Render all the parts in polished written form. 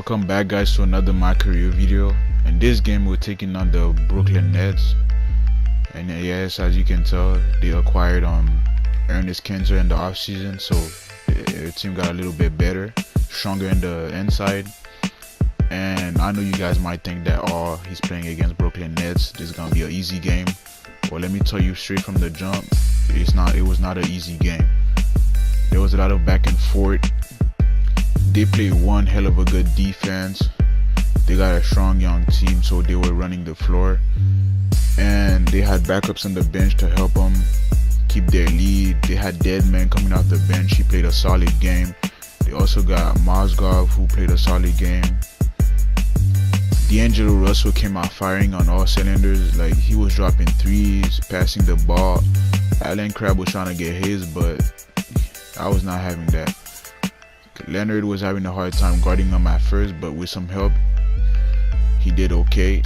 Welcome back, guys, to another MyCareer video. In this game we're taking on the Brooklyn Nets, and yes, as you can tell, they acquired Enes Kanter in the offseason, so their team got a little bit better, stronger in the inside. And I know you guys might think that he's playing against Brooklyn Nets, this is gonna be an easy game. Well, let me tell you straight from the jump, it was not an easy game. There was a lot of back and forth. They played one hell of a good defense. They got a strong young team, so they were running the floor, and they had backups on the bench to help them keep their lead. They had Deadman coming off the bench. He played a solid game. They also got Mozgov, who played a solid game. D'Angelo Russel came out firing on all cylinders. Like, he was dropping threes, passing the ball. Allen Crabbe was trying to get his, but I was not having that. Leonard was having a hard time guarding him at first, but with some help, he did okay.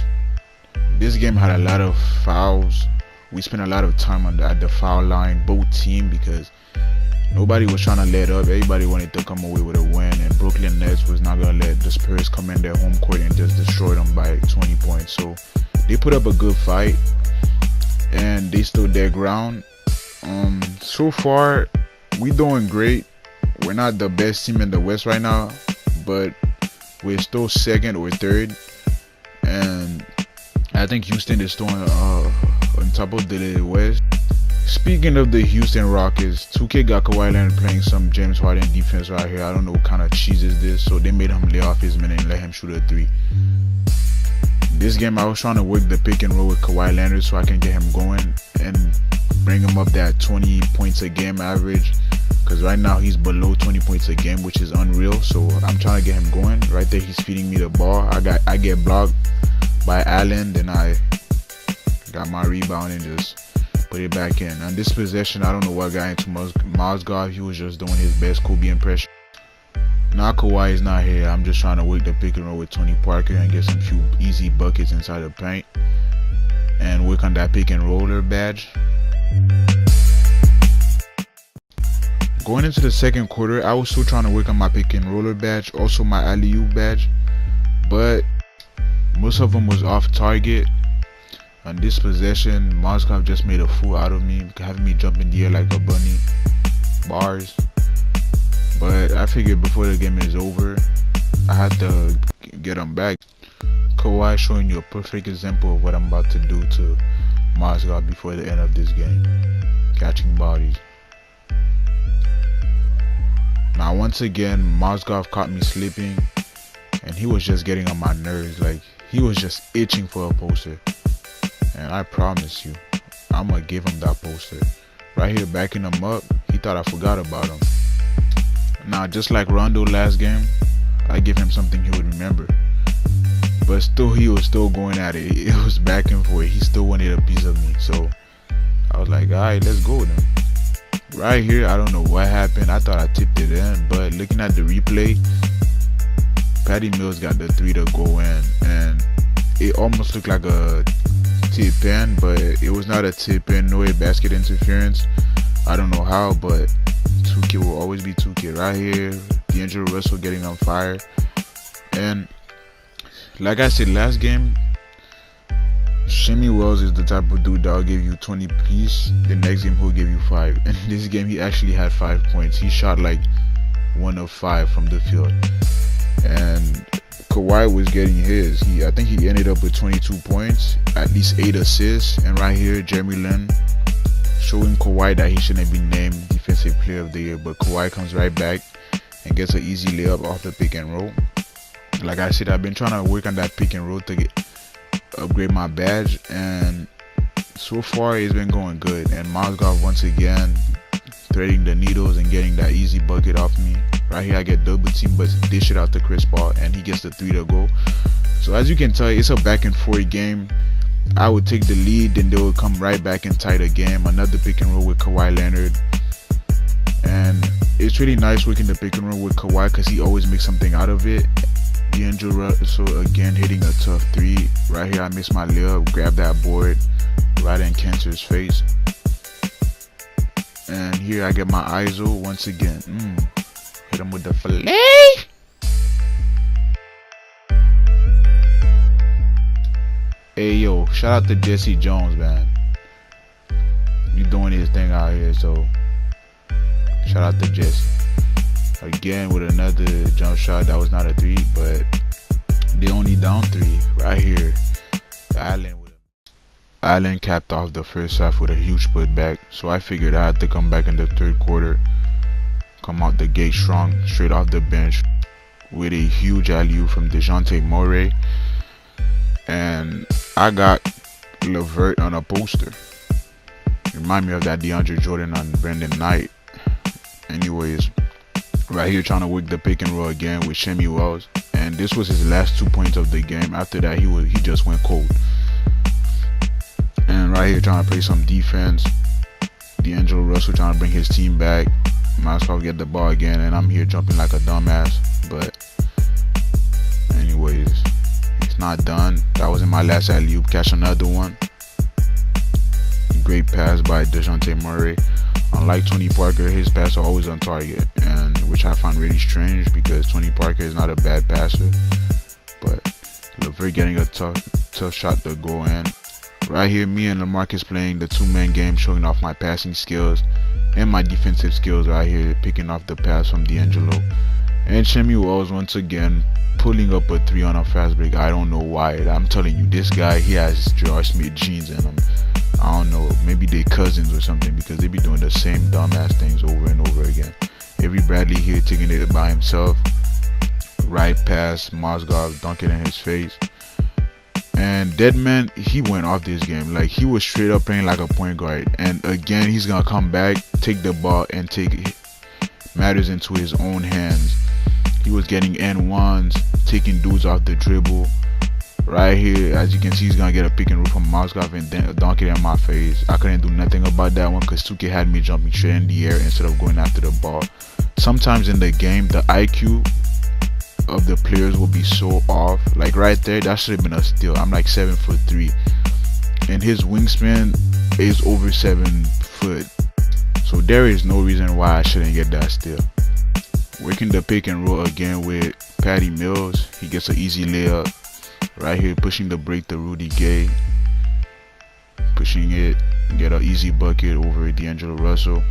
This game had a lot of fouls. We spent a lot of time at the foul line, both teams, because nobody was trying to let up. Everybody wanted to come away with a win, and Brooklyn Nets was not going to let the Spurs come in their home court and just destroy them by 20 points. So they put up a good fight, and they stood their ground. So far, we doing great. We're not the best team in the West right now, but we're still second or third, and I think Houston is still on top of the West. Speaking of the Houston Rockets, 2K got Kawhi Leonard playing some James Harden defense right here. I don't know what kind of cheese is this, so they made him lay off his minute and let him shoot a three. This game, I was trying to work the pick and roll with Kawhi Leonard so I can get him going and bring him up that 20 points a game average, because right now he's below 20 points a game, which is unreal. So I'm trying to get him going. Right there, he's feeding me the ball. I get blocked by Allen, then I got my rebound and just put it back in. On this possession, I don't know what got into Mozgov. He was just doing his best Kobe impression. Now Kawhi is not here. I'm just trying to work the pick and roll with Tony Parker and get some few easy buckets inside the paint and work on that pick and roller badge. Going into the second quarter, I was still trying to work on my pick and roller badge, also my alley-oop badge, but most of them was off target. On this possession, Mozgov just made a fool out of me, having me jump in the air like a bunny. Bars. But I figured before the game is over, I had to get him back. Kawhi showing you a perfect example of what I'm about to do to Mozgov before the end of this game. Catching bodies. Now once again, Mozgov caught me sleeping, and he was just getting on my nerves. Like, he was just itching for a poster, and I promise you, I'm gonna give him that poster. Right here, backing him up. He thought I forgot about him. Now, just like Rondo last game, I give him something he would remember. But still, he was still going at it. It was back and forth. He still wanted a piece of me. So I was like, alright, let's go then. Right here, I don't know what happened. I thought I tipped it in, but looking at the replay, Patty Mills got the three to go in, and it almost looked like a tip in, but it was not a tip in. No way, basket interference. I don't know how, but 2K will always be 2K. Right here, D'Angelo Russel getting on fire, and like I said last game, Shimmy Wells is the type of dude that'll give you 20 piece. The next game he'll give you 5. And this game he actually had 5 points. He shot like 1 of 5 from the field. And Kawhi was getting his. I think he ended up with 22 points, at least 8 assists. And right here, Jeremy Lin showing Kawhi that he shouldn't be named Defensive Player of the Year. But Kawhi comes right back and gets an easy layup off the pick and roll. Like I said, I've been trying to work on that pick and roll to upgrade my badge, and so far it's been going good. And Mozgov once again threading the needles and getting that easy bucket off me. Right here, I get double team, but dish it out to Chris Paul, and he gets the 3 to go. So as you can tell, it's a back and forth game. I would take the lead, then they would come right back and tie the game. Another pick and roll with Kawhi Leonard, and it's really nice working the pick and roll with Kawhi because he always makes something out of it. D'Angelo Russel again hitting a tough 3. Right here, I missed my layup, grab that board right in Kanter's face. And here I get my ISO once again. Hit him with the fillet. Hey yo, shout out to Jesse Jones, man. You doing his thing out here, so shout out to Jesse. Again with another jump shot that was not a three, but they only down three right here. Allen capped off the first half with a huge putback, so I figured I had to come back in the third quarter, come out the gate strong, straight off the bench with a huge alley-oop from D'Angelo Russel, and I got LeVert on a poster. Remind me of that DeAndre Jordan on Brandon Knight. Anyways, right here trying to work the pick and roll again with Shemi Wells, and this was his last 2 points of the game. After that, he just went cold. And right here trying to play some defense. D'Angelo Russel trying to bring his team back. Might as well get the ball again, and I'm here jumping like a dumbass. But anyways, it's not done. That wasn't my last alley-oop. Catch another one. Great pass by D'Angelo Russel. Unlike Tony Parker, his passes are always on target, and which I find really strange because Tony Parker is not a bad passer. But LeVert getting a tough shot to go in. Right here, me and LaMarcus playing the two-man game, showing off my passing skills and my defensive skills right here, picking off the pass from D'Angelo. And Shemi Wells once again pulling up a three on a fast break. I don't know why. I'm telling you, this guy, he has George Smith jeans in him. I don't know, maybe they cousins or something, because they be doing the same dumbass things over and over again. Avery Bradley here taking it by himself. Right pass, Mozgov dunking in his face. And Deadman, he went off this game. Like, he was straight up playing like a point guard. And again, he's gonna come back, take the ball, and take matters into his own hands. He was getting N1s, taking dudes off the dribble. Right here, as you can see, he's gonna get a pick and roll from Mozgov and dunk it in my face. I couldn't do nothing about that one because Tuke had me jumping straight in the air instead of going after the ball. Sometimes in the game, the IQ of the players will be so off. Like right there, that should have been a steal. I'm like 7'3", and his wingspan is over 7 foot. So there is no reason why I shouldn't get that steal. Working the pick and roll again with Patty Mills. He gets an easy layup. Right here, pushing the break to Rudy Gay. Pushing it, get an easy bucket over D'Angelo Russel.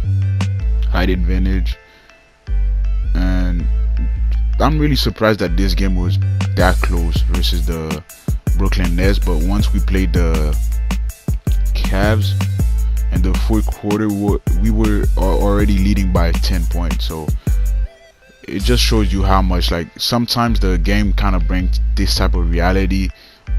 Height advantage. And I'm really surprised that this game was that close versus the Brooklyn Nets. But once we played the Cavs in the fourth quarter, we were already leading by 10 points. So it just shows you how much, like, sometimes the game kind of brings this type of reality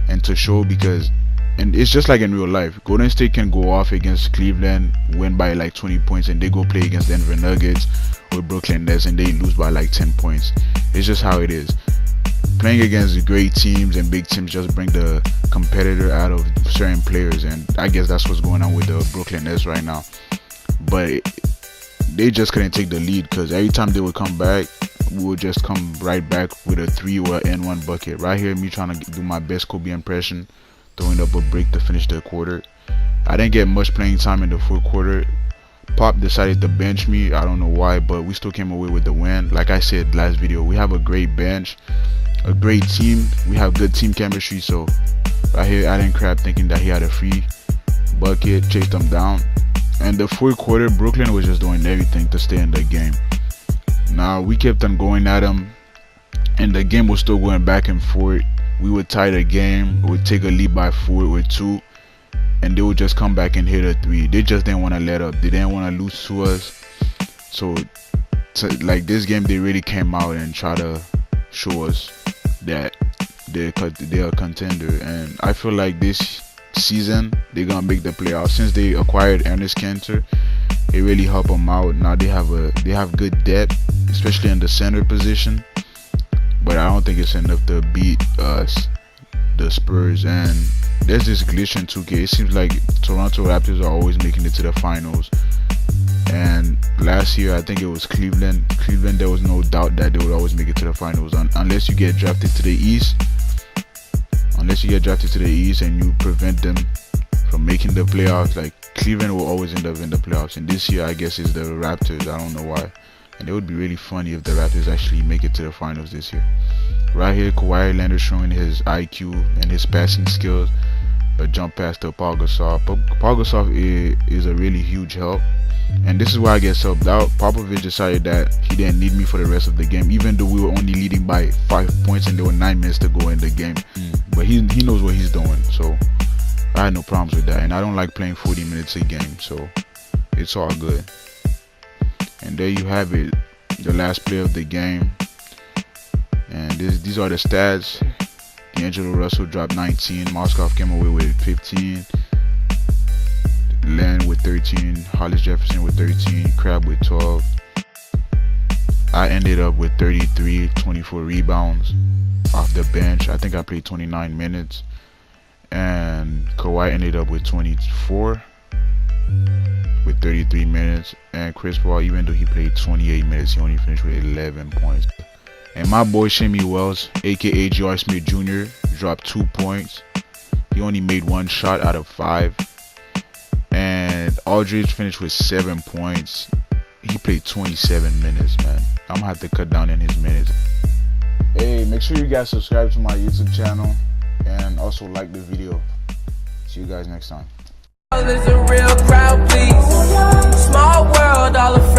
into show, because, and it's just like in real life, Golden State can go off against Cleveland, win by like 20 points, and they go play against Denver Nuggets or Brooklyn Nets and they lose by like 10 points. It's just how it is. Playing against great teams and big teams just bring the competitor out of certain players, and I guess that's what's going on with the Brooklyn Nets right now. But they just couldn't take the lead, because every time they would come back, we would just come right back with a 3 or an N1 bucket. Right here, me trying to do my best Kobe impression, throwing up a break to finish the quarter. I didn't get much playing time in the fourth quarter. Pop decided to bench me. I don't know why, but we still came away with the win. Like I said last video, we have a great bench, a great team. We have good team chemistry. So right here, Allen Crabbe thinking that he had a free bucket, chased them down. And the fourth quarter, Brooklyn was just doing everything to stay in the game. Now, we kept on going at them, and the game was still going back and forth. We would tie the game, we would take a lead by 4 or 2, and they would just come back and hit a 3. They just didn't want to let up. They didn't want to lose to us. So, like this game, they really came out and tried to show us that they're a contender. And I feel like this season they're gonna make the playoffs. Since they acquired Enes Kanter, it really helped them out. Now they have good depth, especially in the center position, but I don't think it's enough to beat us, the Spurs. And there's this glitch in 2K. It seems like Toronto Raptors are always making it to the finals, and last year I think it was Cleveland, there was no doubt that they would always make it to the finals, unless you get drafted to the East. Unless you get drafted to the East and you prevent them from making the playoffs, like Cleveland will always end up in the playoffs. And this year, I guess, is the Raptors. I don't know why. And it would be really funny if the Raptors actually make it to the finals this year. Right here, Kawhi Leonard showing his IQ and his passing skills. a jump pass to Paul Gasol. Paul Gasol is a really huge help. And this is why I get subbed out. Popovich decided that he didn't need me for the rest of the game, even though we were only leading by 5 points and there were 9 minutes to go in the game. But he knows what he's doing, so I had no problems with that. And I don't like playing 40 minutes a game, so it's all good. And there you have it, the last play of the game. And these are the stats. D'Angelo Russel dropped 19. Moskov came away with 15. Len with 13, Hollis Jefferson with 13, Crab with 12. I ended up with 33, 24 rebounds off the bench. I think I played 29 minutes. And Kawhi ended up with 24 with 33 minutes. And Chris Paul, even though he played 28 minutes, he only finished with 11 points. And my boy Shimmy Wells, aka J.R. Smith Jr., dropped 2 points. He only made 1 shot out of 5. And Aldridge finished with 7 points. He played 27 minutes, man. I'm gonna have to cut down in his minutes. Hey, make sure you guys subscribe to my YouTube channel and also like the video. See you guys next time. There's a real crowd, please. Small world, all of